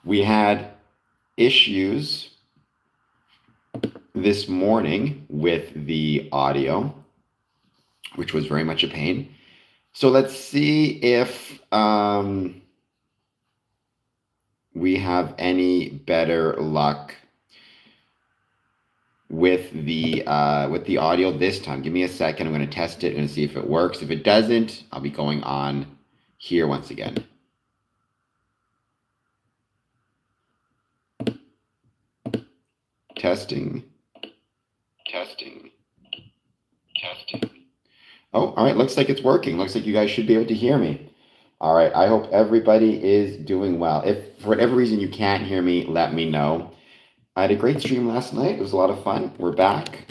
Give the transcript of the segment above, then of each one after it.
We had issues this morning with the audio, which was very much a pain. So let's see if we have any better luck with the audio this time. Give me a second. I'm going to test it and see if it works. If it doesn't, I'll be going on here once again. Testing. Oh, all right. Looks like it's working. Looks like you guys should be able to hear me. All right. I hope everybody is doing well. If for whatever reason you can't hear me, let me know. I had a great stream last night. It was a lot of fun. We're back.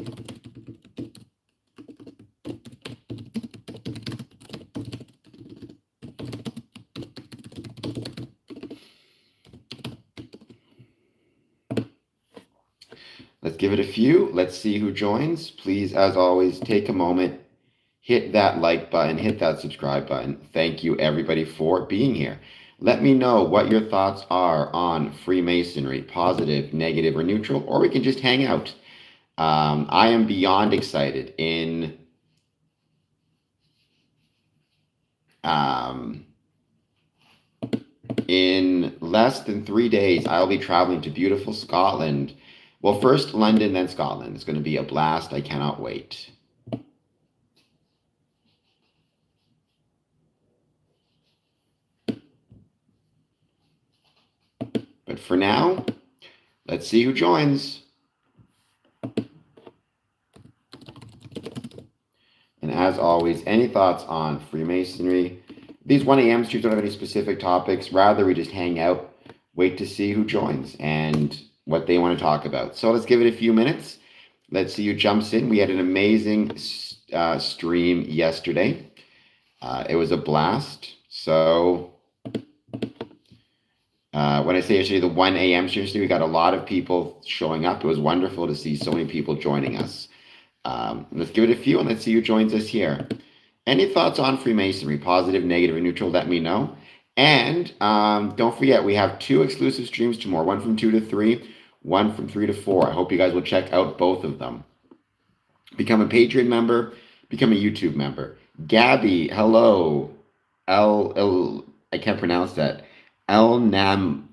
Let's give it a few. Let's see who joins. Please, as always, take a moment, hit that like button, hit that subscribe button. Thank you, everybody, for being here. Let me know what your thoughts are on Freemasonry, positive, negative, or neutral, or we can just hang out. I am beyond excited. In less than 3 days, I'll be traveling to beautiful Scotland. Well, first London, then Scotland. It's going to be a blast. I cannot wait. But for now, let's see who joins. And as always, any thoughts on Freemasonry? These 1 a.m. streams don't have any specific topics. Rather, we just hang out, wait to see who joins and what they want to talk about. So let's give it a few minutes. Let's see who jumps in. We had an amazing stream yesterday. It was a blast. So when I say yesterday, the 1 a.m. stream, we got a lot of people showing up. It was wonderful to see so many people joining us. Let's give it a few and let's see who joins us here. Any thoughts on Freemasonry, positive, negative, or neutral? Let me know. And don't forget, we have 2 exclusive streams tomorrow, one from 2 to 3, one from 3 to 4. I hope you guys will check out both of them. Become a Patreon member, become a YouTube member. Gabby, hello. I can't pronounce that. El Namuller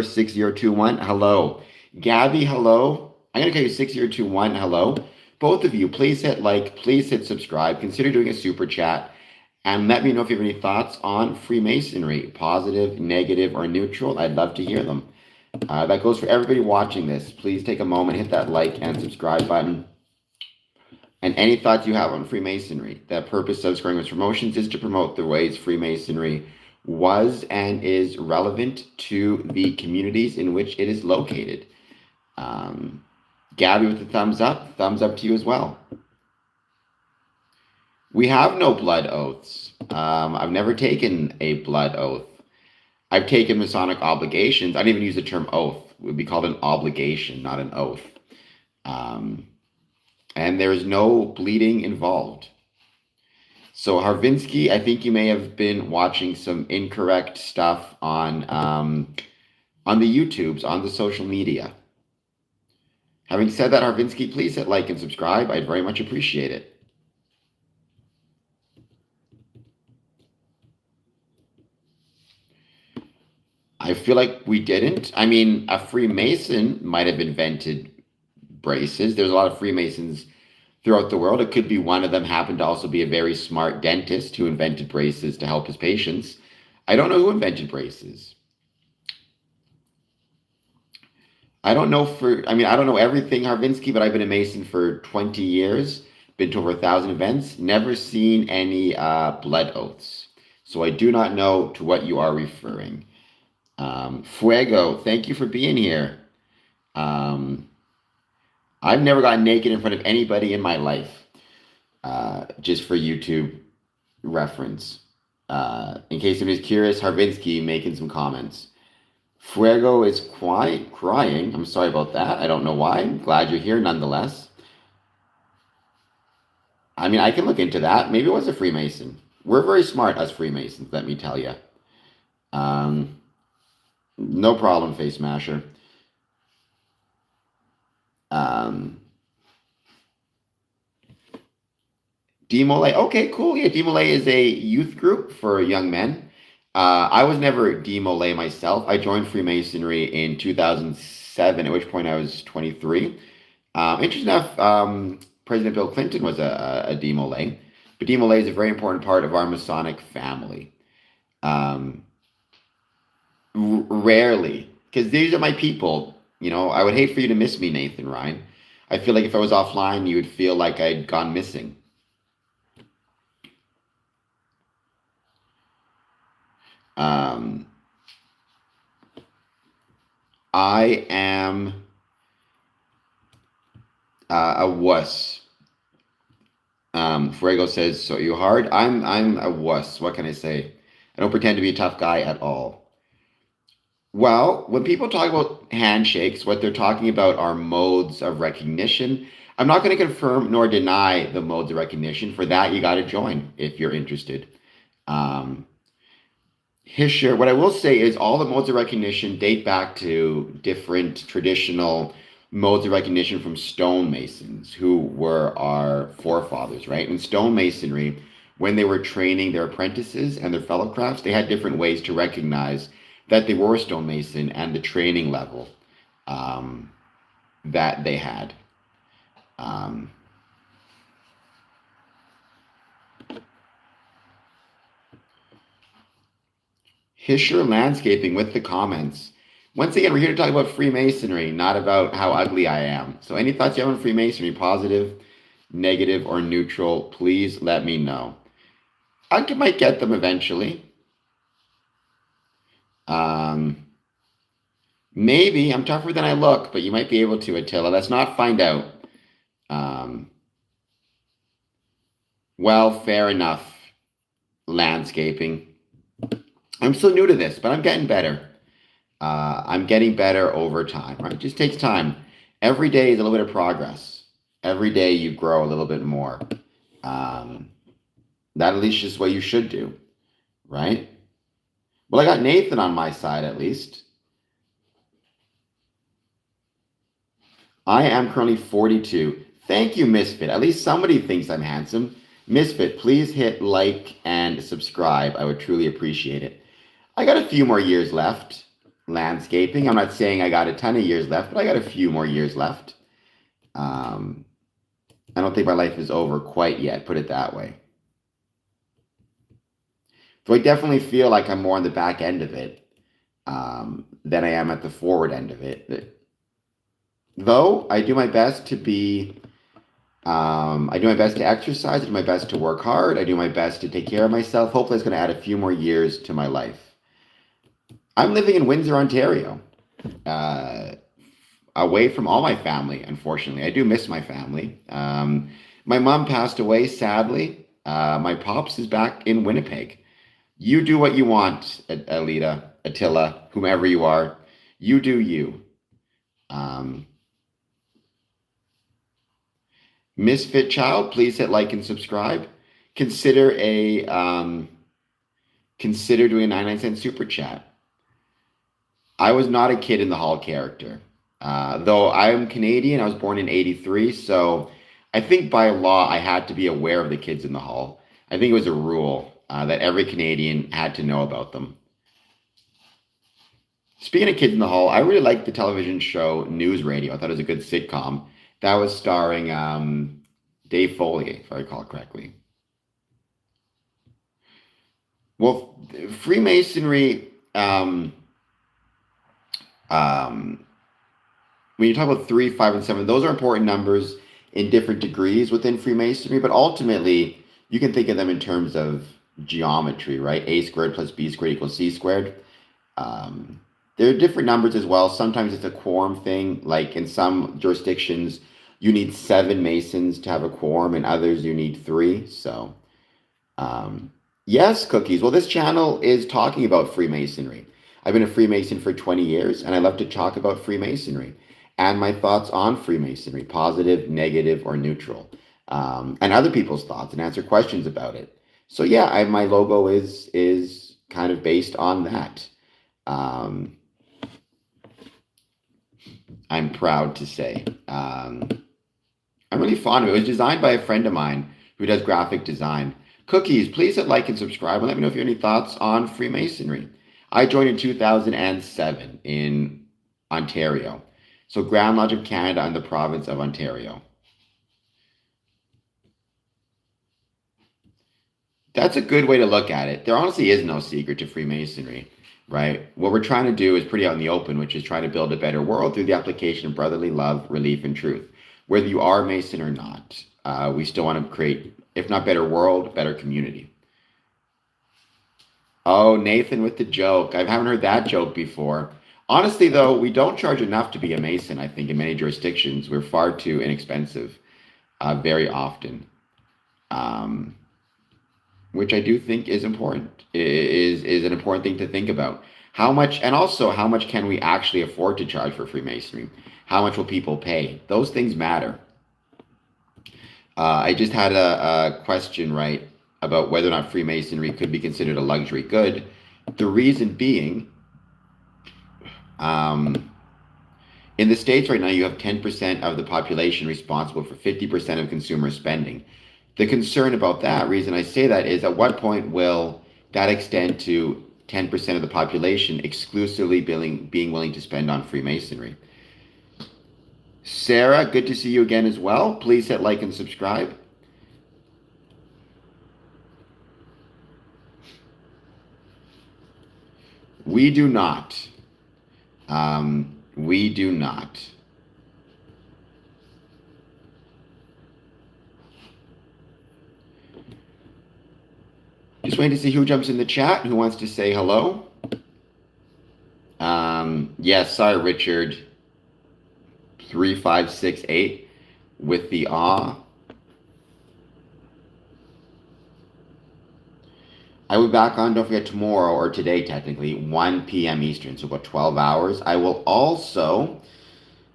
6021. Hello. Gabby, hello. I'm going to call you 6021. Hello. Both of you, please hit like, please hit subscribe. Consider doing a super chat. And let me know if you have any thoughts on Freemasonry, positive, negative, or neutral. I'd love to hear them. That goes for everybody watching this. Please take a moment, hit that like and subscribe button. And any thoughts you have on Freemasonry. The purpose of Squaring West Promotions is to promote the ways Freemasonry was and is relevant to the communities in which it is located. Gabby with the thumbs up to you as well. We have no blood oaths. I've never taken a blood oath. I've taken Masonic obligations. I don't even use the term oath. It would be called an obligation, not an oath. And there is no bleeding involved. So Harvinsky, I think you may have been watching some incorrect stuff on the YouTubes, on the social media. Having said that, Harvinsky, please hit like and subscribe. I'd very much appreciate it. I feel like we didn't. I mean, a Freemason might have invented braces. There's a lot of Freemasons throughout the world. It could be one of them happened to also be a very smart dentist who invented braces to help his patients. I don't know who invented braces. I don't know everything, Harvinsky, but I've been a Mason for 20 years, been to over 1,000 events, never seen any blood oaths. So I do not know to what you are referring. Fuego, thank you for being here. I've never gotten naked in front of anybody in my life, just for YouTube reference. In case anybody's curious, Harvinsky making some comments. Fuego is crying. I'm sorry about that. I don't know why. I'm glad you're here nonetheless. I mean, I can look into that. Maybe it was a Freemason. We're very smart, us Freemasons, let me tell you. No problem, Face Smasher. Um, Demolay. Okay, cool. Yeah, Demolay is a youth group for young men. I was never Demolay myself. I joined Freemasonry in 2007, at which point I was 23. Interesting enough, President Bill Clinton was a Demolay, but Demolay is a very important part of our Masonic family. Um, Rarely, because these are my people. You know, I would hate for you to miss me, Nathan Ryan. I feel like if I was offline, you would feel like I'd gone missing. Um, I am a wuss. Fuego says, "So you hard?" I'm a wuss. What can I say? I don't pretend to be a tough guy at all. Well, when people talk about handshakes, what they're talking about are modes of recognition. I'm not going to confirm nor deny the modes of recognition. For that, you got to join if you're interested. Um, Hisher, what I will say is all the modes of recognition date back to different traditional modes of recognition from stonemasons, who were our forefathers, right? In stonemasonry, when they were training their apprentices and their fellow crafts, they had different ways to recognize that they were a stonemason and the training level um, that they had. Um, Hisher Landscaping with the comments. Once again, we're here to talk about Freemasonry, not about how ugly I am. So, any thoughts you have on Freemasonry, positive, negative, or neutral, please let me know. Might get them eventually. Um, Maybe I'm tougher than I look, but you might be able to, Attila. Let's not find out. Um, well, fair enough. Landscaping. I'm still new to this, but I'm getting better. I'm getting better over time, right? It just takes time. Every day is a little bit of progress. Every day you grow a little bit more. Um, that at least is what you should do, right? Well, I got Nathan on my side at least. I am currently 42. Thank you, Misfit. At least somebody thinks I'm handsome. Misfit, please hit like and subscribe. I would truly appreciate it. I got a few more years left landscaping. I'm not saying I got a ton of years left, but I got a few more years left. Um, I don't think my life is over quite yet, put it that way. So I definitely feel like I'm more on the back end of it than I am at the forward end of it. Though I do my best to be, I do my best to exercise, I do my best to work hard, I do my best to take care of myself. Hopefully, it's going to add a few more years to my life. I'm living in Windsor, Ontario, uh, away from all my family, unfortunately. I do miss my family. My mom passed away, sadly. My pops is back in Winnipeg. You do what you want, Alita, Attila, whomever you are. You do you. Um, Misfit Child, please hit like and subscribe. Consider a consider doing a 99-cent super chat. I was not a kid in the hall character. Though I'm Canadian, I was born in 83, so I think by law I had to be aware of the kids in the hall. I think it was a rule that every Canadian had to know about them. Speaking of kids in the hall, I really liked the television show News Radio. I thought it was a good sitcom. That was starring Dave Foley, if I recall correctly. Well, Freemasonry, um, when you talk about 3, 5, and 7, those are important numbers in different degrees within Freemasonry, but ultimately you can think of them in terms of geometry, right? A squared plus B squared equals C squared. Um, there are different numbers as well. Sometimes it's a quorum thing, like in some jurisdictions, you need 7 Masons to have a quorum, and others you need 3. So, yes, cookies. Well, this channel is talking about Freemasonry. I've been a Freemason for 20 years, and I love to talk about Freemasonry and my thoughts on Freemasonry, positive, negative, or neutral, and other people's thoughts and answer questions about it. So yeah, my logo is kind of based on that. Um, I'm proud to say. I'm really fond of it. It was designed by a friend of mine who does graphic design. Cookies, please hit like and subscribe and let me know if you have any thoughts on Freemasonry. I joined in 2007 in Ontario. So Grand Lodge of Canada and the province of Ontario. That's a good way to look at it. There honestly is no secret to Freemasonry, right? What we're trying to do is pretty out in the open, which is try to build a better world through the application of brotherly love, relief, and truth. Whether you are Mason or not, we still want to create, if not better world, better community. Oh, Nathan with the joke. I haven't heard that joke before. Honestly, though, we don't charge enough to be a Mason, I think, in many jurisdictions. We're far too inexpensive, very often. Um, which I do think is important, is an important thing to think about. How much, and also how much can we actually afford to charge for Freemasonry? How much will people pay? Those things matter. I just had a question, right, about whether or not Freemasonry could be considered a luxury good. The reason being, um, in the States right now, you have 10% of the population responsible for 50% of consumer spending. The concern about that, reason I say that, is at what point will that extend to 10% of the population exclusively being willing to spend on Freemasonry? Sarah, good to see you again as well. Please hit like and subscribe. We do not. We do not. Just waiting to see who jumps in the chat, who wants to say hello. Yes, sorry, Richard. 3568 with the awe. I will be back on, don't forget, tomorrow, or today technically, 1 p.m. Eastern, so about 12 hours. I will also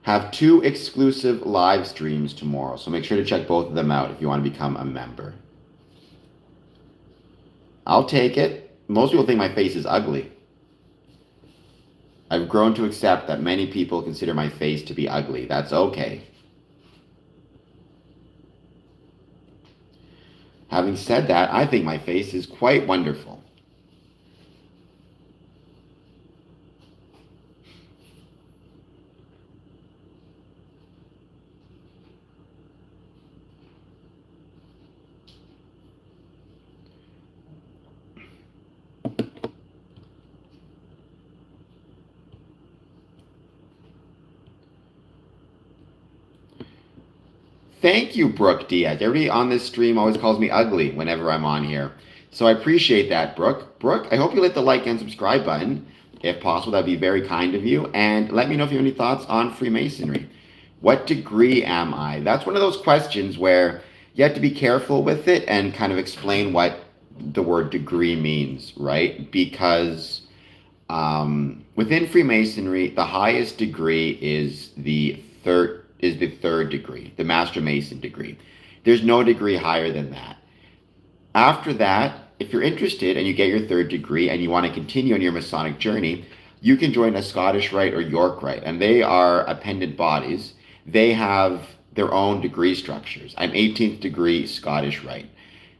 have 2 exclusive live streams tomorrow, so make sure to check both of them out if you want to become a member. I'll take it. Most people think my face is ugly. I've grown to accept that many people consider my face to be ugly. That's okay. Having said that, I think my face is quite wonderful. Thank you, Brooke Diaz. Everybody on this stream always calls me ugly whenever I'm on here. So I appreciate that, Brooke. Brooke, I hope you hit the like and subscribe button. If possible, that'd be very kind of you. And let me know if you have any thoughts on Freemasonry. What degree am I? That's one of those questions where you have to be careful with it and kind of explain what the word degree means, right? Because within Freemasonry, the highest degree is the third degree, the Master Mason degree. There's no degree higher than that. After that, if you're interested and you get your third degree and you want to continue on your Masonic journey, you can join a Scottish Rite or York Rite, and they are appendant bodies. They have their own degree structures. I'm 18th degree Scottish Rite.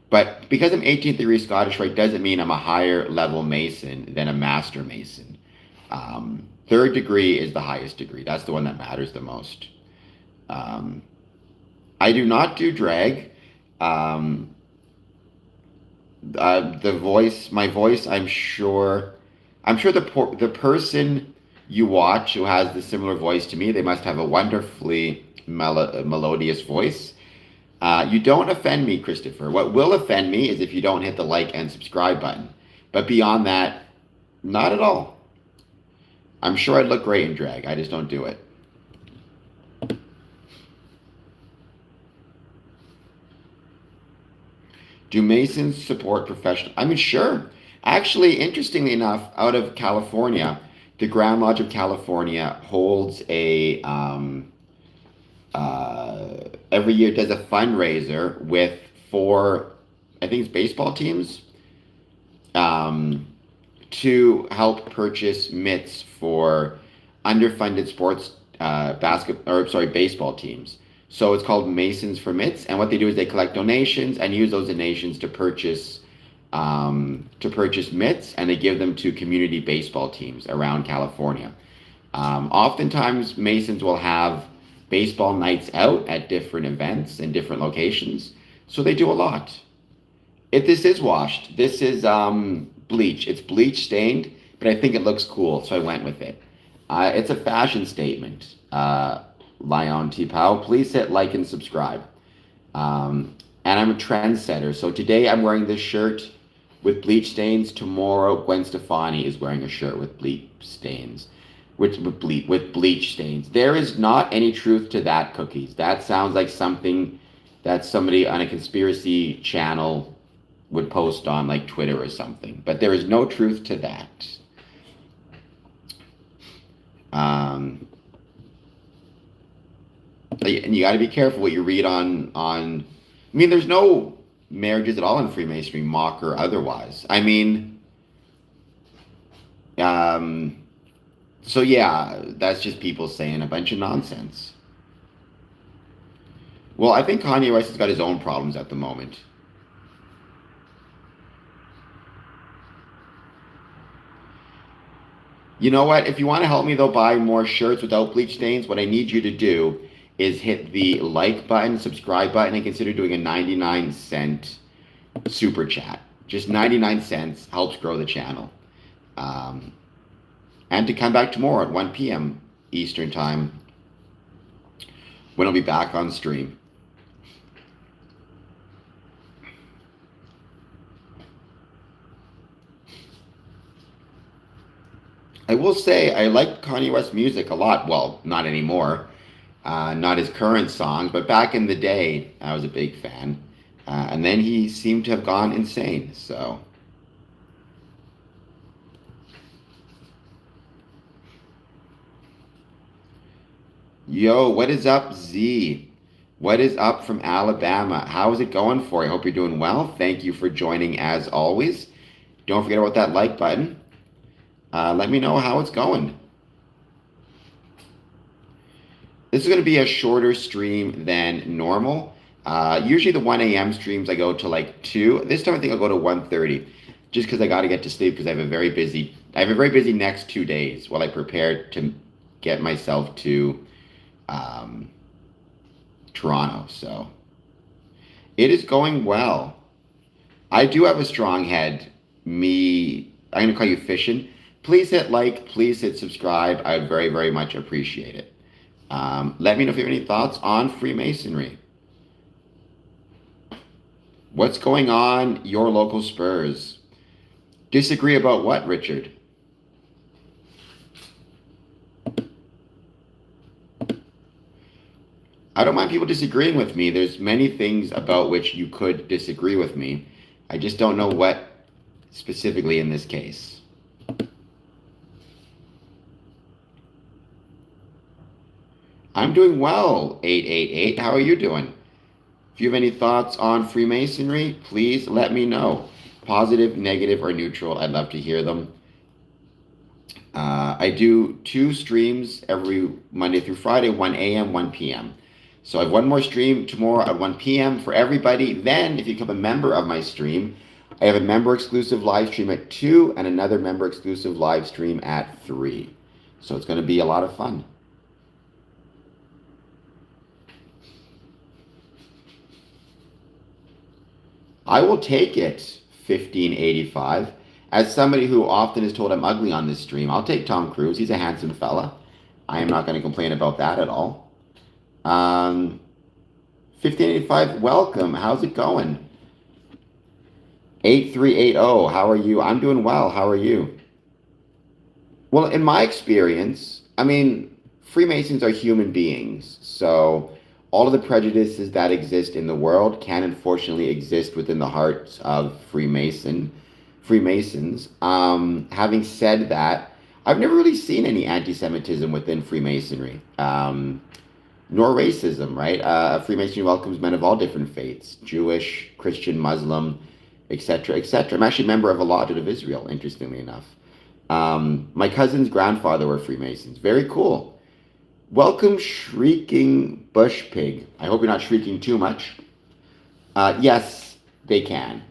But because I'm 18th degree Scottish Rite doesn't mean I'm a higher level Mason than a Master Mason. Third degree is the highest degree. That's the one that matters the most. I do not do drag. My voice, I'm sure the person you watch who has the similar voice to me, they must have a wonderfully melodious voice. You don't offend me, Christopher. What will offend me is if you don't hit the like and subscribe button. But beyond that, not at all. I'm sure I'd look great in drag. I just don't do it. Do Masons support professional? I mean, sure. Actually, interestingly enough, out of California, the Grand Lodge of California holds every year does a fundraiser with 4, I think it's baseball teams, to help purchase mitts for underfunded sports baseball teams. So it's called Masons for Mitts, and what they do is they collect donations and use those donations to purchase mitts, and they give them to community baseball teams around California. Oftentimes, Masons will have baseball nights out at different events in different locations, so they do a lot. If this is washed, this is bleach. It's bleach stained, but I think it looks cool, so I went with it. It's a fashion statement. Lion T. Pao, please hit like and subscribe. And I'm a trendsetter. So today I'm wearing this shirt with bleach stains. Tomorrow Gwen Stefani is wearing a shirt with bleach stains. With bleach stains. There is not any truth to that, Cookies. That sounds like something that somebody on a conspiracy channel would post on like Twitter or something. But there is no truth to that. And you got to be careful what you read on. I mean, there's no marriages at all in Freemasonry, mock or otherwise. I mean, so yeah, that's just people saying a bunch of nonsense. Well, I think Kanye West has got his own problems at the moment. You know what? If you want to help me, though, buy more shirts without bleach stains, what I need you to do is hit the like button, subscribe button, and consider doing a 99-cent super chat. Just 99 cents helps grow the channel. And to come back tomorrow at 1 p.m. Eastern Time when I'll be back on stream. I will say I like Kanye West music a lot. Well, not anymore. Not his current songs, but back in the day, I was a big fan. And then he seemed to have gone insane, so. Yo, what is up, Z? What is up from Alabama? How is it going for you? I hope you're doing well. Thank you for joining as always. Don't forget about that like button. Let me know how it's going. This is going to be a shorter stream than normal. Usually the 1 a.m. streams I go to like 2. This time I think I'll go to 1:30, just because I got to get to sleep because I have a very busy next 2 days while I prepare to get myself to Toronto. So it is going well. I do have a strong head. I'm going to call you Fishin'. Please hit like, please hit subscribe. I would very, very much appreciate it. Let me know if you have any thoughts on Freemasonry. What's going on your local Spurs? Disagree about what, Richard? I don't mind people disagreeing with me. There's many things about which you could disagree with me. I just don't know what specifically in this case. I'm doing well, 888. How are you doing? If you have any thoughts on Freemasonry, please let me know. Positive, negative, or neutral. I'd love to hear them. I do 2 streams every Monday through Friday, 1 a.m., 1 p.m. So I have one more stream tomorrow at 1 p.m. for everybody. Then, if you become a member of my stream, I have a member-exclusive live stream at 2 and another member-exclusive live stream at 3. So it's going to be a lot of fun. I will take it, 1585. As somebody who often is told I'm ugly on this stream, I'll take Tom Cruise. He's a handsome fella. I am not going to complain about that at all. 1585, welcome. How's it going? 8380, how are you? I'm doing well. How are you? Well, in my experience, I mean, Freemasons are human beings. So all of the prejudices that exist in the world can unfortunately exist within the hearts of Freemasons. Having said that, I've never really seen any anti-Semitism within Freemasonry, nor racism, right? Freemasonry welcomes men of all different faiths, Jewish, Christian, Muslim, etc., etc. I'm actually a member of a Lodge of Israel, interestingly enough. My cousin's grandfather were Freemasons. Very cool. Welcome, Shrieking Bush Pig. I hope you're not shrieking too much. Yes, they can.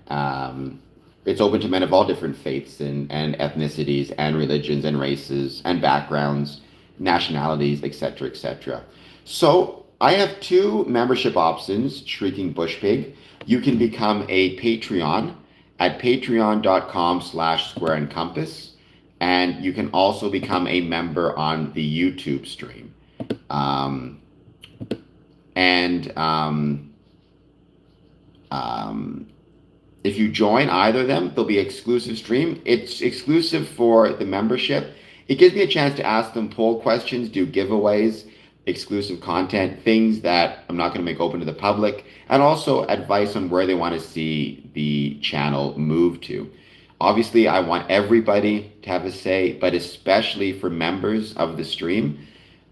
It's open to men of all different faiths and ethnicities and religions and races and backgrounds, nationalities, etc., etc. So I have two membership options, Shrieking Bush Pig. You can become a Patreon at patreon.com/square and compass. And you can also become a member on the YouTube stream. Um, and um, if you join either of them, there'll be exclusive stream. It's exclusive for the membership. It gives me a chance to ask them poll questions, do giveaways, exclusive content, things that I'm not going to make open to the public, and also advice on where they want to see the channel move to. Obviously, I want everybody to have a say, but especially for members of the stream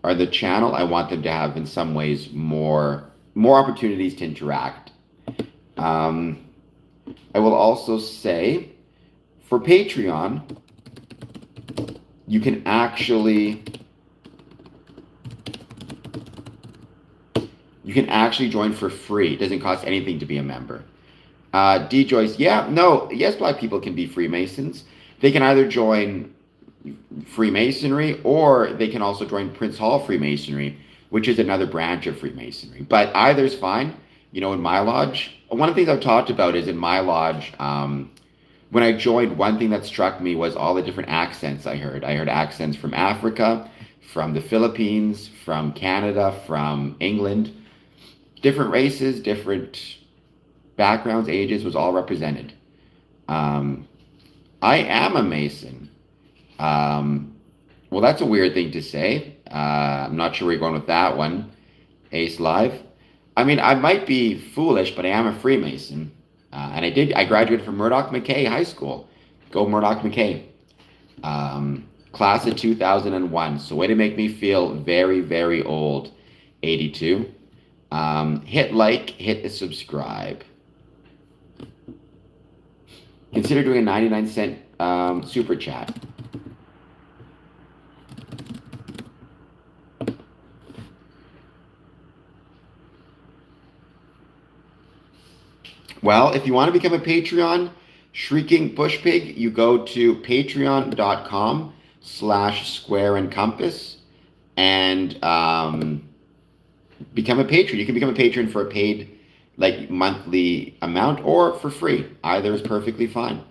or the channel, I want them to have in some ways more opportunities to interact. Um, I will also say for Patreon, you can actually join for free. It doesn't cost anything to be a member. D Joyce, yeah, no, yes, Black people can be Freemasons. They can either join Freemasonry or they can also join Prince Hall Freemasonry, which is another branch of Freemasonry. But either's fine. You know, in my lodge, one of the things I've talked about is in my lodge, when I joined, one thing that struck me was all the different accents I heard. I heard accents from Africa, from the Philippines, from Canada, from England. Different races, different backgrounds, ages was all represented. Um, I am a Mason. Um, well, that's a weird thing to say. I'm not sure where you're going with that one, Ace Live. I mean, I might be foolish, but I am a Freemason. I graduated from Murdoch McKay High School. Go Murdoch McKay. Class of 2001. So way to make me feel very, very old. 82. Hit like, hit the subscribe. Consider doing a 99-cent super chat. Well, if you want to become a Patreon, Shrieking Bush Pig, you go to patreon.com/square and compass and become a patron. You can become a patron for a paid like monthly amount or for free. Either is perfectly fine.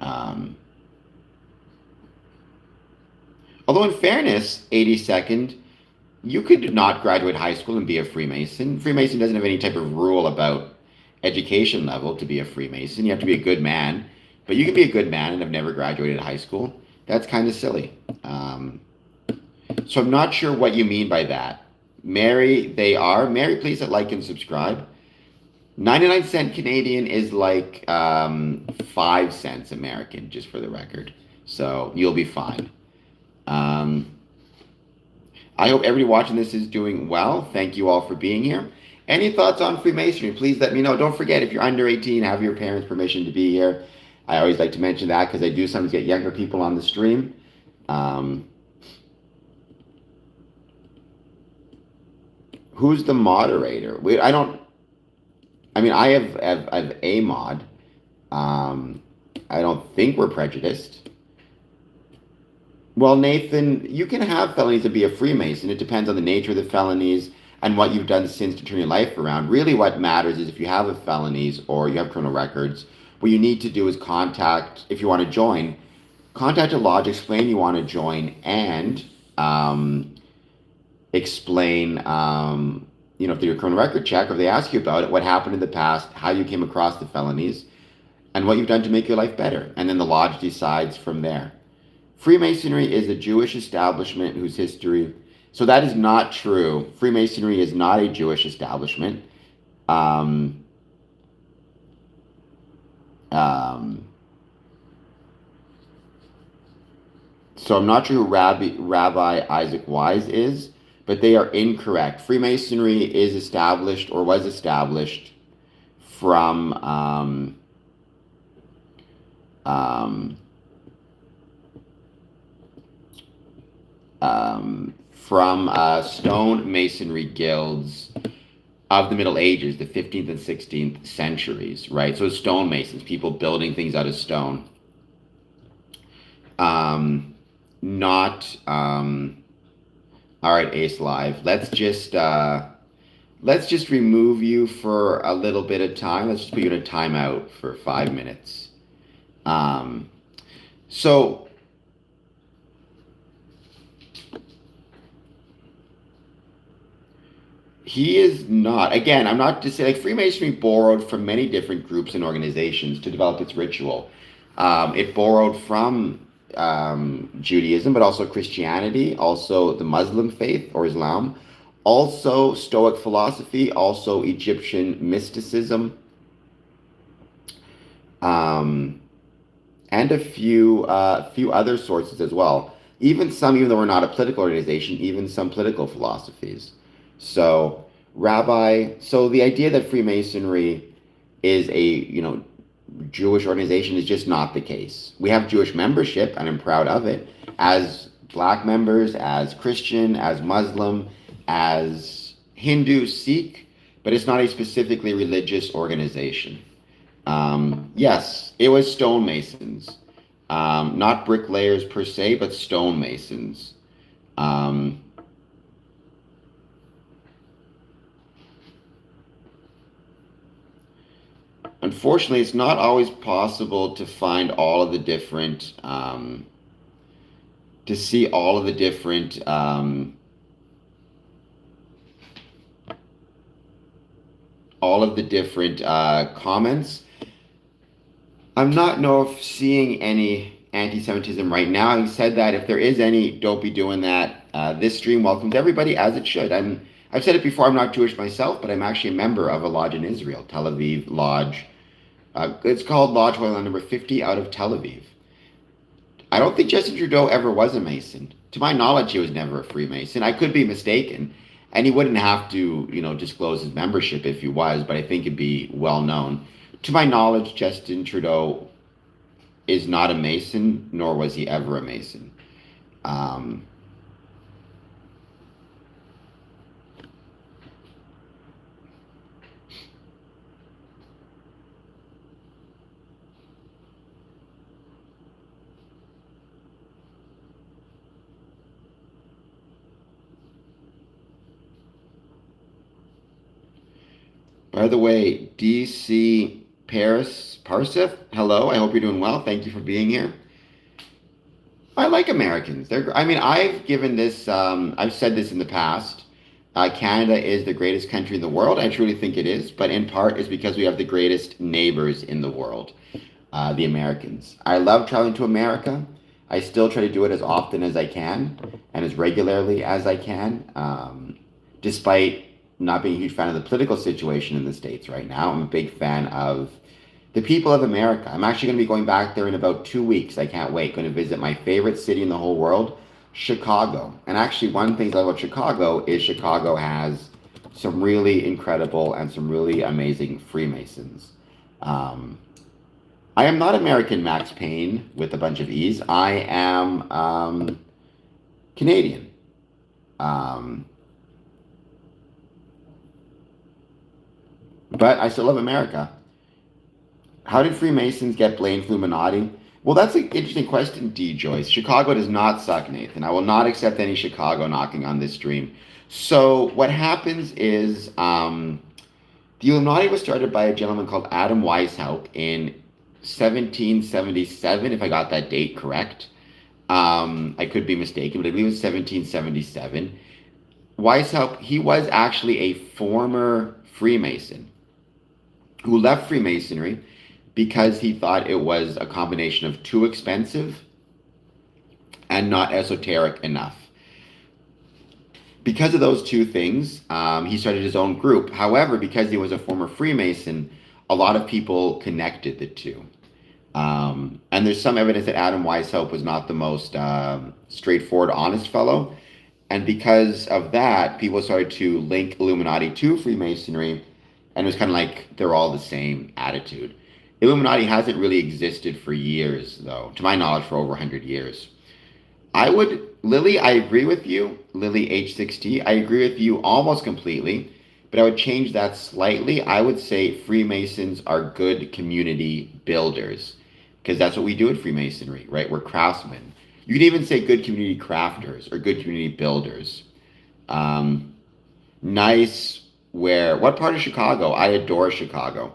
Um, Although in fairness, 82nd, you could not graduate high school and be a Freemason. Freemason doesn't have any type of rule about education level to be a Freemason. You have to be a good man, but you can be a good man and have never graduated high school. That's kind of silly. So I'm not sure what you mean by that. Mary, Mary, please hit like and subscribe. 99-cent Canadian is like 5 cents American, just for the record. So you'll be fine. I hope everybody watching this is doing well. Thank you all for being here. Any thoughts on Freemasonry? Please let me know. Don't forget, if you're under 18, have your parents' permission to be here. I always like to mention that because I do sometimes get younger people on the stream. Who's the moderator? I have a mod. I don't think we're prejudiced. Well, Nathan, you can have felonies to be a Freemason. It depends on the nature of the felonies and what you've done since to turn your life around. Really, what matters is if you have felonies or you have criminal records, what you need to do is if you want to join, contact a lodge, explain you want to join, and explain, if they do a criminal record check or if they ask you about it, what happened in the past, how you came across the felonies, and what you've done to make your life better. And then the lodge decides from there. Freemasonry is a Jewish establishment whose history... So that is not true. Freemasonry is not a Jewish establishment. So I'm not sure who Rabbi Isaac Wise is, but they are incorrect. Freemasonry is established or was established from... from stonemasonry guilds of the Middle Ages, the 15th and 16th centuries, right? So stonemasons, people building things out of stone. Not all right, Ace Live. Let's just remove you for a little bit of time. Let's just put you in a timeout for 5 minutes. So he is not. Again, I'm not just saying like Freemasonry borrowed from many different groups and organizations to develop its ritual. It borrowed from Judaism, but also Christianity, also the Muslim faith or Islam, also Stoic philosophy, also Egyptian mysticism, and a few other sources as well. Even though we're not a political organization, even some political philosophies. So, so the idea that Freemasonry is a Jewish organization is just not the case. We have Jewish membership, and I'm proud of it, as Black members, as Christian, as Muslim, as Hindu, Sikh, but it's not a specifically religious organization. Yes, it was stonemasons, not bricklayers per se, but stonemasons. Unfortunately, it's not always possible to find all of the different, to see all of the different, comments. I'm not seeing any anti-Semitism right now. Having said that, if there is any, don't be doing that. This stream welcomes everybody as it should. I've said it before, I'm not Jewish myself, but I'm actually a member of a lodge in Israel, Tel Aviv Lodge. It's called Lodge Holy Land number 50 out of Tel Aviv. I don't think Justin Trudeau ever was a Mason. To my knowledge, he was never a Freemason. I could be mistaken, and he wouldn't have to, disclose his membership if he was, but I think it'd be well known. To my knowledge, Justin Trudeau is not a Mason, nor was he ever a Mason. By the way, DC Parsif, hello. I hope you're doing well. Thank you for being here. I like Americans. I've given this, I've said this in the past. Canada is the greatest country in the world. I truly think it is, but in part is because we have the greatest neighbors in the world, the Americans. I love traveling to America. I still try to do it as often as I can and as regularly as I can, despite not being a huge fan of the political situation in the States right now. I'm a big fan of the people of America. I'm actually going to be going back there in about 2 weeks. I can't wait. Going to visit my favorite city in the whole world, Chicago. And actually, one thing I love about Chicago is Chicago has some really incredible and some really amazing Freemasons. I am not American Max Payne with a bunch of E's. I am Canadian. But I still love America. How did Freemasons get blamed for Illuminati? Well, that's an interesting question, D. Joyce. Chicago does not suck, Nathan. I will not accept any Chicago knocking on this stream. So what happens is the Illuminati was started by a gentleman called Adam Weishaupt in 1777, if I got that date correct. I could be mistaken, but I believe it was 1777. Weishaupt, he was actually a former Freemason who left Freemasonry because he thought it was a combination of too expensive and not esoteric enough. Because of those two things, he started his own group. However, because he was a former Freemason, a lot of people connected the two. And there's some evidence that Adam Weishaupt was not the most straightforward, honest fellow. And because of that, people started to link Illuminati to Freemasonry, and it was kind of like they're all the same attitude. Illuminati hasn't really existed for years, though, to my knowledge, for over 100 years. I would, Lily, I agree with you. Lily H6T, I agree with you almost completely, but I would change that slightly. I would say Freemasons are good community builders because that's what we do in Freemasonry, right? We're craftsmen. You can even say good community crafters or good community builders. Um, nice, where, what part of Chicago? I adore Chicago.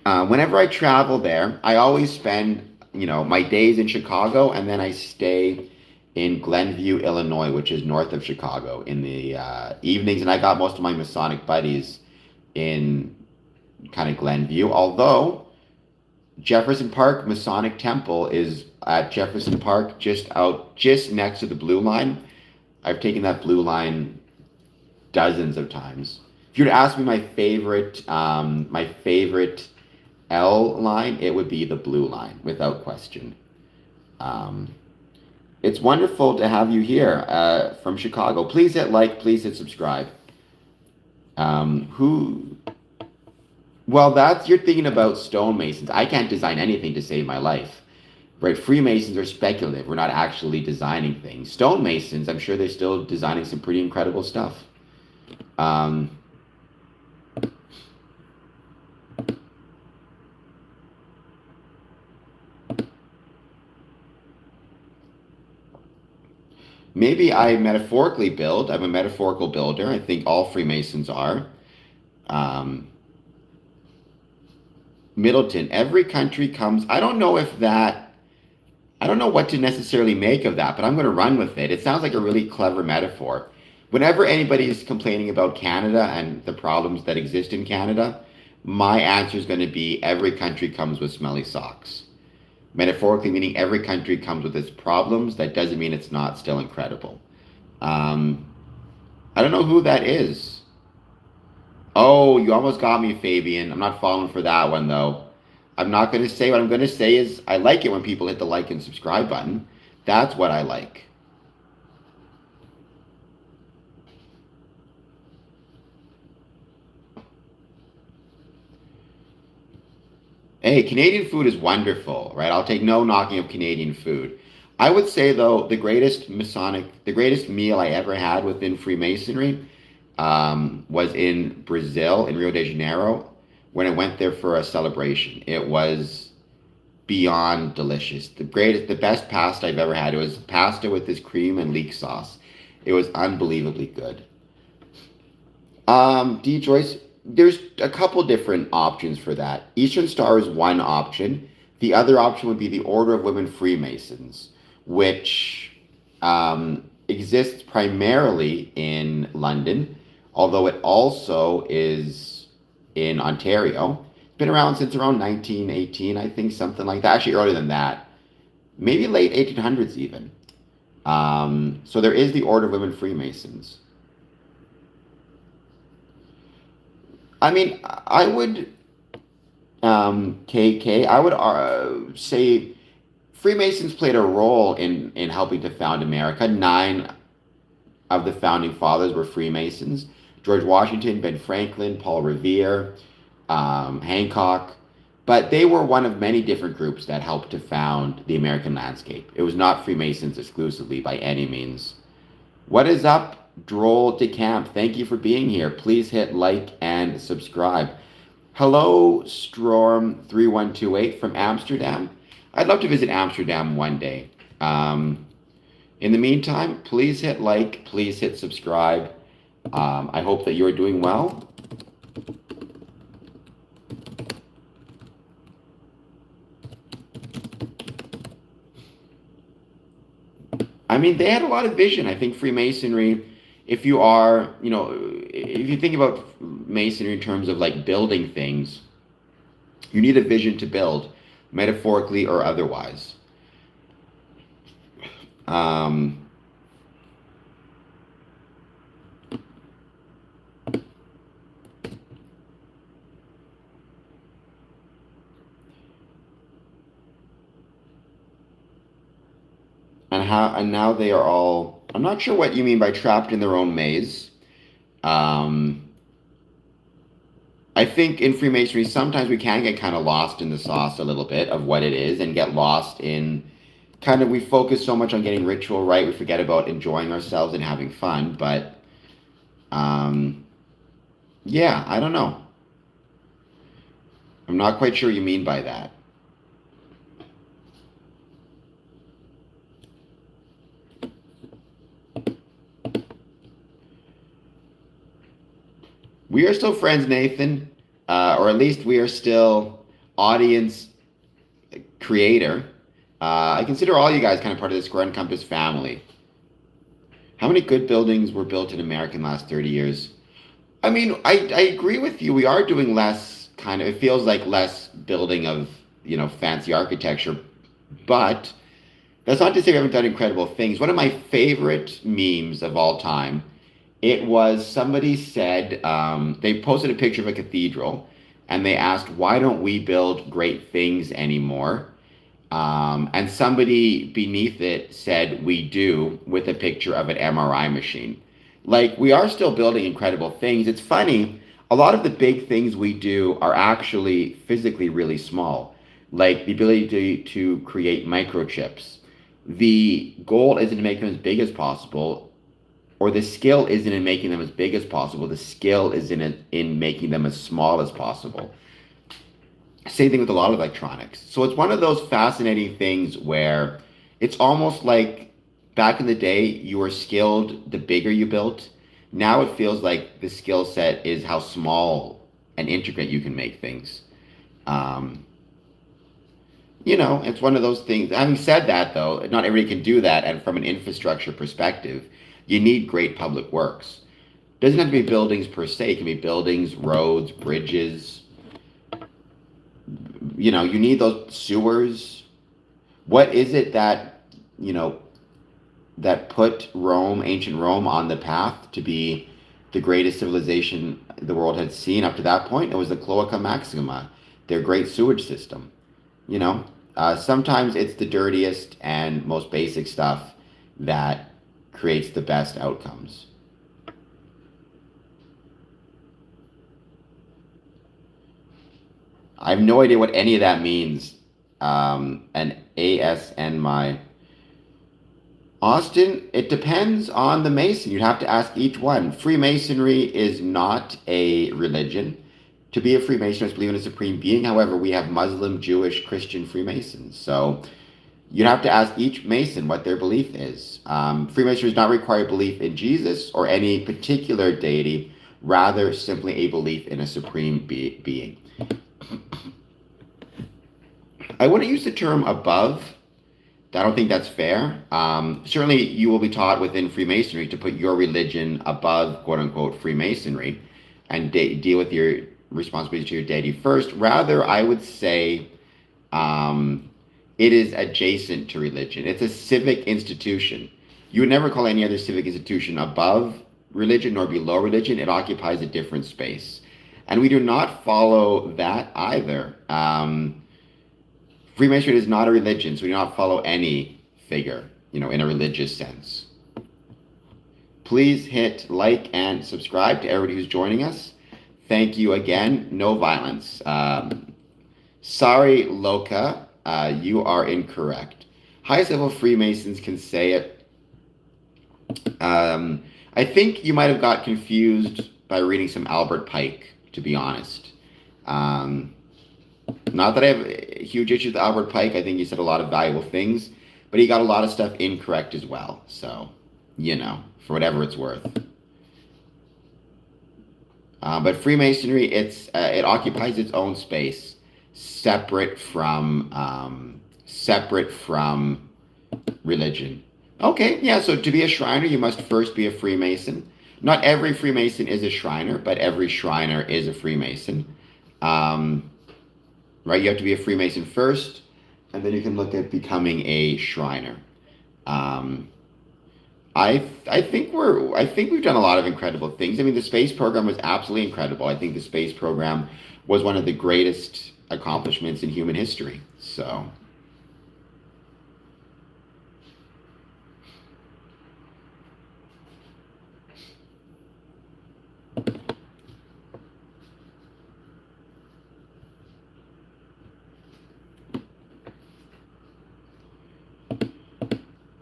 Whenever I travel there, I always spend, my days in Chicago, and then I stay in Glenview, Illinois, which is north of Chicago, in the evenings. And I got most of my Masonic buddies in kind of Glenview. Although Jefferson Park Masonic Temple is at Jefferson Park, just next to the Blue Line. I've taken that Blue Line dozens of times. If you were to ask me my favorite L line, it would be the Blue Line, without question. Um, it's wonderful to have you here from Chicago. Please hit like, please hit subscribe. Who? Well, that's you're thinking about stonemasons. I can't design anything to save my life. Right? Freemasons are speculative. We're not actually designing things. Stonemasons, I'm sure they're still designing some pretty incredible stuff. Um, Maybe I metaphorically build. I'm a metaphorical builder. I think all Freemasons are. Um, Middleton, every country comes. I don't know what to necessarily make of that, but I'm going to run with it. It sounds like a really clever metaphor. Whenever anybody is complaining about Canada and the problems that exist in Canada, my answer is going to be every country comes with smelly socks. Metaphorically, meaning every country comes with its problems. That doesn't mean it's not still incredible. Um, I don't know who that is. Oh, you almost got me, Fabian. I'm not falling for that one, though. I'm not going to say what I'm going to say is I like it when people hit the like and subscribe button. That's what I like. Hey, Canadian food is wonderful, right? I'll take no knocking of Canadian food. I would say, though, the greatest meal I ever had within Freemasonry was in Brazil, in Rio de Janeiro, when I went there for a celebration. It was beyond delicious. The best pasta I've ever had. It was pasta with this cream and leek sauce. It was unbelievably good. D. Joyce, there's a couple different options for that. Eastern Star is one option. The other option would be the Order of Women Freemasons, which exists primarily in London, although it also is in Ontario. It's been around since around 1918, I think, something like that. Actually, earlier than that, maybe late 1800s even. So there is the Order of Women Freemasons. I mean, I would KK. I would say Freemasons played a role in helping to found America. Nine of the founding fathers were Freemasons: George Washington, Ben Franklin, Paul Revere, Hancock. But they were one of many different groups that helped to found the American landscape. It was not Freemasons exclusively by any means. What is up, Droll de Camp? Thank you for being here. Please hit like and subscribe. Hello, Storm3128 from Amsterdam. I'd love to visit Amsterdam one day. In the meantime, please hit like, please hit subscribe. I hope that you're doing well. I mean, they had a lot of vision. I think Freemasonry, if you are, if you think about Masonry in terms of like building things, you need a vision to build, metaphorically or otherwise. Um, and now they are all. I'm not sure what you mean by trapped in their own maze. Um, I think in Freemasonry, sometimes we can get kind of lost in the sauce a little bit of what it is and get lost in kind of we focus so much on getting ritual right, we forget about enjoying ourselves and having fun. But um, yeah, I don't know. I'm not quite sure what you mean by that. We are still friends, Nathan, or at least we are still audience creator. I consider all you guys kind of part of this Square Encompass family. How many good buildings were built in America in the last 30 years? I mean, I agree with you. We are doing less kind of, it feels like less building of, fancy architecture, but that's not to say we haven't done incredible things. One of my favorite memes of all time, it was somebody said, they posted a picture of a cathedral and they asked, why don't we build great things anymore? And somebody beneath it said, we do, with a picture of an MRI machine. Like, we are still building incredible things. It's funny, a lot of the big things we do are actually physically really small, like the ability to create microchips. The goal isn't to make them as big as possible, or the skill isn't in making them as big as possible. The skill is in making them as small as possible. Same thing with a lot of electronics. So it's one of those fascinating things where it's almost like back in the day, you were skilled the bigger you built. Now it feels like the skill set is how small and intricate you can make things. Um, it's one of those things. Having said that, though, not everybody can do that. And from an infrastructure perspective, you need great public works. It doesn't have to be buildings per se. It can be buildings, roads, bridges. You need those sewers. What is it that, you know, that put Rome, ancient Rome, on the path to be the greatest civilization the world had seen up to that point? It was the Cloaca Maxima, their great sewage system. You know, sometimes it's the dirtiest and most basic stuff that creates the best outcomes. I have no idea what any of that means. An ASN my Austin, it depends on the Mason. You'd have to ask each one. Freemasonry is not a religion. To be a Freemason is believe in a supreme being. However, we have Muslim, Jewish, Christian Freemasons. So you'd have to ask each Mason what their belief is. Freemasonry does not require belief in Jesus or any particular deity, rather simply a belief in a supreme being. I wouldn't use the term above. I don't think that's fair. Certainly, you will be taught within Freemasonry to put your religion above "quote unquote" Freemasonry, and deal with your responsibilities to your deity first. Rather, I would say it is adjacent to religion. It's a civic institution. You would never call any other civic institution above religion nor below religion. It occupies a different space, and we do not follow that either. Freemasonry is not a religion, so we do not follow any figure, in a religious sense. Please hit like and subscribe to everybody who's joining us. Thank you again. No violence. Sorry, Loka, you are incorrect. Highest level Freemasons can say it. I think you might have got confused by reading some Albert Pike, to be honest. Not that I have huge issues with Albert Pike. I think he said a lot of valuable things, but he got a lot of stuff incorrect as well. So, for whatever it's worth. But Freemasonry, it occupies its own space, separate from religion. Okay, yeah. So to be a Shriner, you must first be a Freemason. Not every Freemason is a Shriner, but every Shriner is a Freemason. Right? You have to be a Freemason first, and then you can look at becoming a Shriner. I think we've done a lot of incredible things. I mean, the space program was absolutely incredible. I think the space program was one of the greatest accomplishments in human history. So.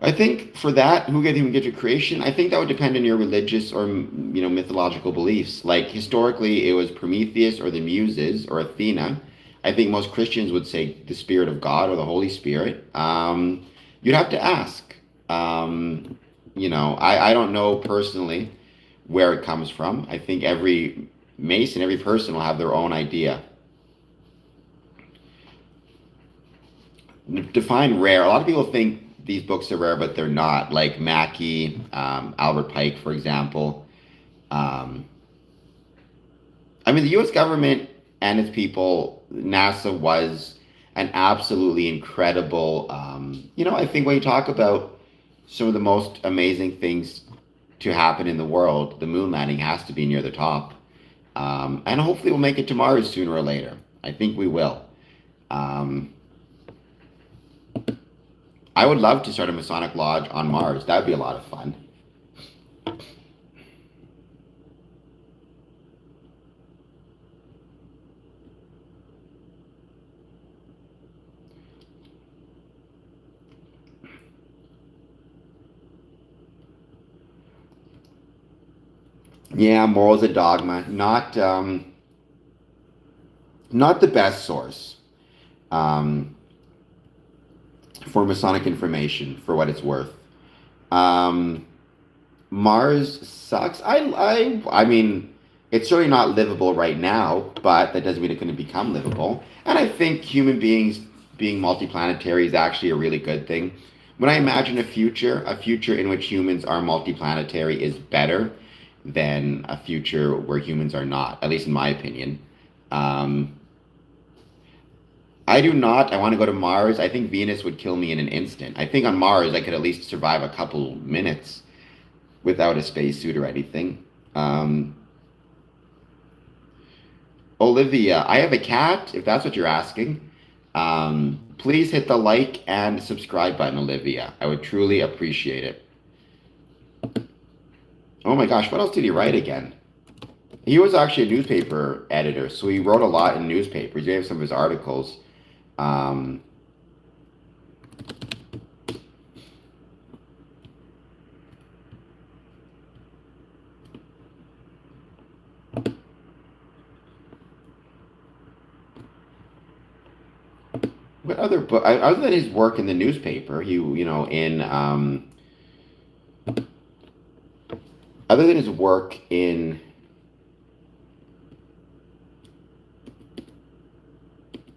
I think for that, who gave human gift of creation? I think that would depend on your religious or mythological beliefs. Like historically, it was Prometheus or the Muses or Athena. I think most Christians would say the Spirit of God or the Holy Spirit. You'd have to ask. I don't know personally where it comes from. I think every Mason, every person will have their own idea. Define rare. A lot of people think these books are rare, but they're not. Like Mackey, Albert Pike, for example. Um, I mean, the U.S. government and its people, NASA was an absolutely incredible. I think when you talk about some of the most amazing things to happen in the world, the moon landing has to be near the top. And hopefully we'll make it to Mars sooner or later. I think we will. Um, I would love to start a Masonic Lodge on Mars. That would be a lot of fun. Yeah, morals a dogma. Not the best source um, for Masonic information, for what it's worth. Um, Mars sucks. I mean, it's certainly not livable right now, but that doesn't mean it couldn't become livable. And I think human beings being multiplanetary is actually a really good thing. When I imagine a future in which humans are multiplanetary is better than a future where humans are not, at least in my opinion. Um, I do not. I want to go to Mars. I think Venus would kill me in an instant. I think on Mars I could at least survive a couple minutes without a spacesuit or anything. Um, Olivia, I have a cat, if that's what you're asking. Please hit the like and subscribe button, Olivia. I would truly appreciate it. Oh my gosh, what else did he write again? He was actually a newspaper editor, so he wrote a lot in newspapers. He have some of his articles. Um, what other book? Other than his work in the newspaper, other than his work in,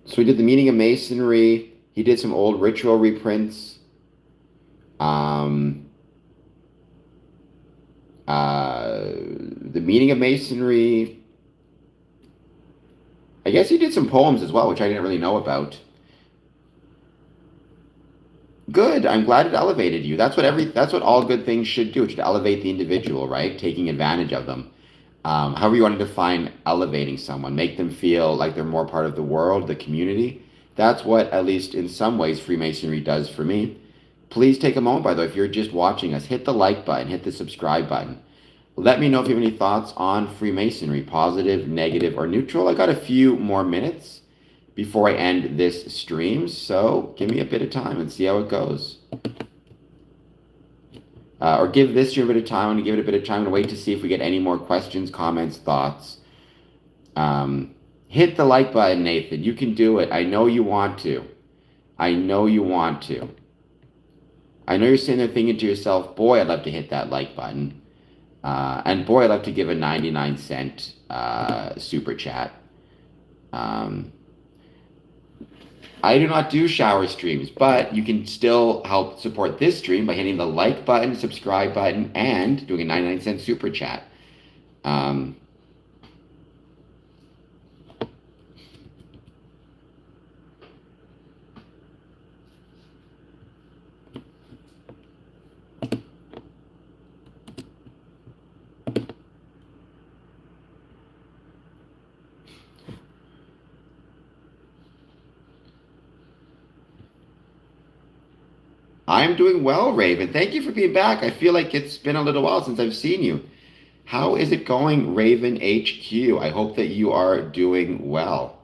so he did the Meaning of Masonry. He did some old ritual reprints. Um, the Meaning of Masonry. I guess he did some poems as well, which I didn't really know about. Good. I'm glad it elevated you. That's what all good things should do. It should elevate the individual, right? Taking advantage of them. However you want to define elevating someone, make them feel like they're more part of the world, the community. That's what, at least in some ways, Freemasonry does for me. Please take a moment, by the way, if you're just watching us, hit the like button, hit the subscribe button. Let me know if you have any thoughts on Freemasonry, positive, negative, or neutral. I got a few more minutes before I end this stream, so give me a bit of time and see how it goes. Or give this stream a bit of time. I'm going to give it a bit of time and wait to see if we get any more questions, comments, thoughts. Hit the like button, Nathan. You can do it. I know you want to. I know you want to. I know you're sitting there thinking to yourself, boy, I'd love to hit that like button. And boy, I'd love to give a 99-cent super chat. I do not do shower streams, but you can still help support this stream by hitting the like button, subscribe button, and doing a 99-cent super chat. I'm doing well, Raven. Thank you for being back. I feel like it's been a little while since I've seen you. How is it going, Raven HQ? I hope that you are doing well.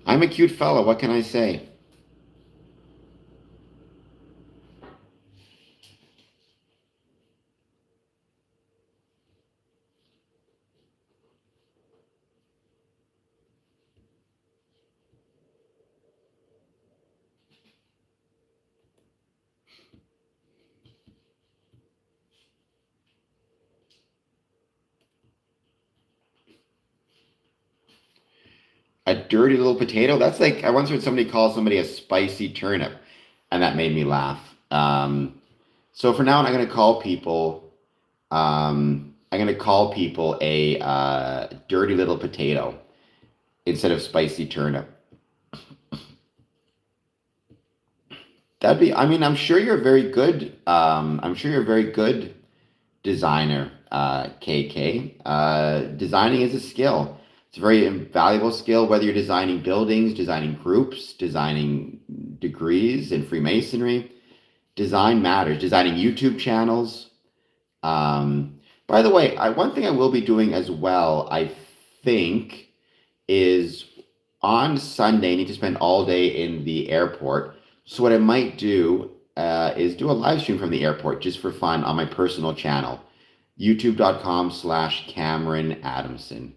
I'm a cute fellow. What can I say? A dirty little potato? That's like, I once heard somebody call somebody a spicy turnip, and that made me laugh. So for now, I'm going to call people, I'm going to call people a dirty little potato instead of spicy turnip. That'd be, I mean, I'm sure you're very good. I'm sure you're a very good designer, KK. Designing is a skill. It's a very valuable skill, whether you're designing buildings, designing groups, designing degrees in Freemasonry. Design matters. Designing YouTube channels. By the way, one thing I will be doing as well, I think, is on Sunday, I need to spend all day in the airport. So what I might do is do a live stream from the airport just for fun on my personal channel, youtube.com/Cameron Adamson.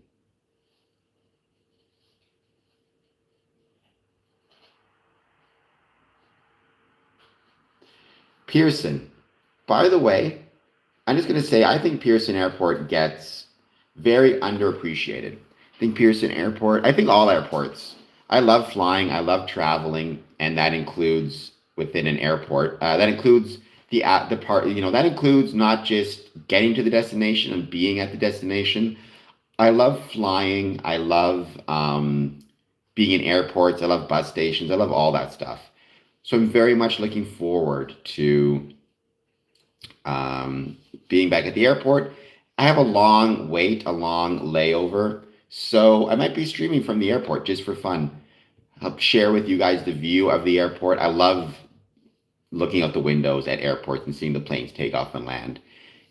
Pearson. By the way, I'm just going to say I think Pearson Airport gets very underappreciated. I think Pearson Airport, I think all airports. I love flying, I love traveling, and that includes within an airport. That includes the part, that includes not just getting to the destination and being at the destination. I love flying. I love being in airports. I love bus stations. I love all that stuff. So I'm very much looking forward to being back at the airport. I have a long wait, a long layover. So I might be streaming from the airport just for fun. I'll share with you guys the view of the airport. I love looking out the windows at airports and seeing the planes take off and land.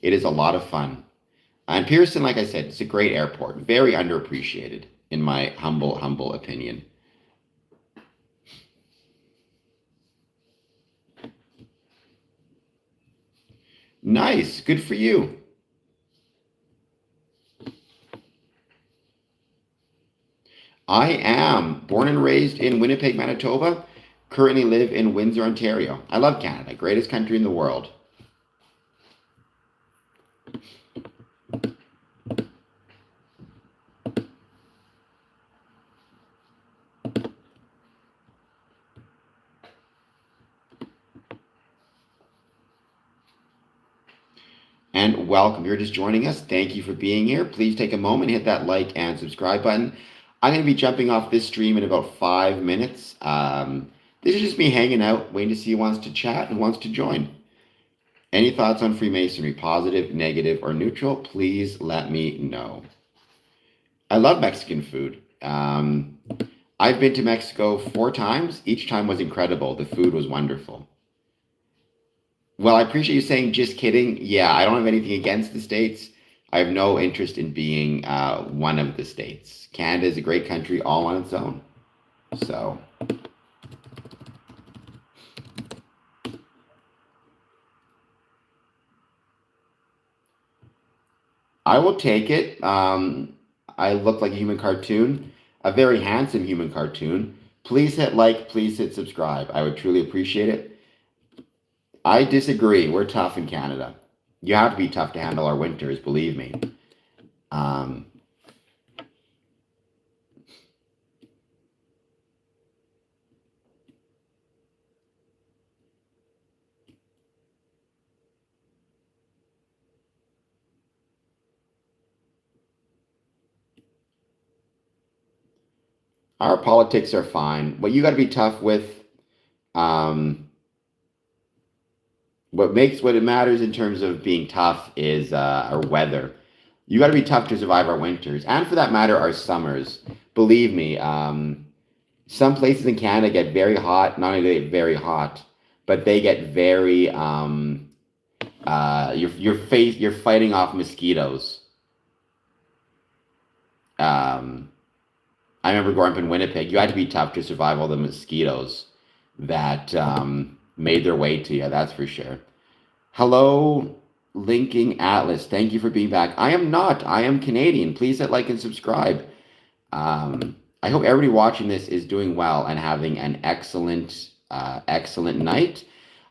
It is a lot of fun. And Pearson, like I said, it's a great airport. Very underappreciated, in my humble opinion. Nice. Good for you. I am born and raised in Winnipeg, Manitoba. Currently live in Windsor, Ontario. I love Canada, greatest country in the world. And welcome. You're just joining us. Thank you for being here. Please take a moment, hit that like and subscribe button. I'm going to be jumping off this stream in about 5 minutes. This is just me hanging out, waiting to see who wants to chat and wants to join. Any thoughts on Freemasonry, positive, negative, or neutral? Please let me know. I love Mexican food. I've been to Mexico 4 times. Each time was incredible. The food was wonderful. Well, I appreciate you saying just kidding. Yeah, I don't have anything against the States. I have no interest in being one of the states. Canada is a great country all on its own. So, I will take it. I look like a human cartoon, a very handsome human cartoon. Please hit like, please hit subscribe. I would truly appreciate it. I disagree. We're tough in Canada. You have to be tough to handle our winters, believe me. Our politics are fine. What you got to be tough with, um, what it matters in terms of being tough is our weather. You got to be tough to survive our winters, and for that matter, our summers. Believe me, some places in Canada get very hot. Not only do they get very hot, but they get very you're fighting off mosquitoes. Um, I remember growing up in Winnipeg. You had to be tough to survive all the mosquitoes that made their way to you. That's for sure. Hello, Linking Atlas. Thank you for being back. I am not. I am Canadian. Please hit like and subscribe. I hope everybody watching this is doing well and having an excellent night.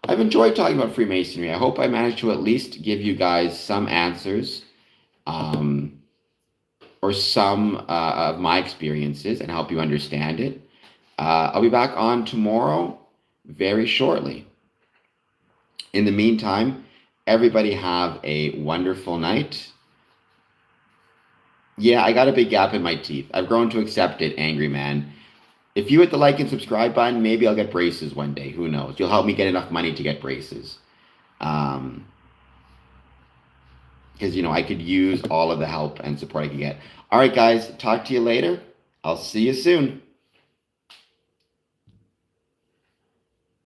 I've enjoyed talking about Freemasonry. I hope I managed to at least give you guys some answers, or or some of my experiences and help you understand it. I'll be back on tomorrow very shortly. In the meantime, everybody have a wonderful night. Yeah, I got a big gap in my teeth. I've grown to accept it, angry man. If you hit the like and subscribe button, maybe I'll get braces one day. Who knows? You'll help me get enough money to get braces. Um, because I could use all of the help and support I could get. All right, guys, talk to you later. I'll see you soon.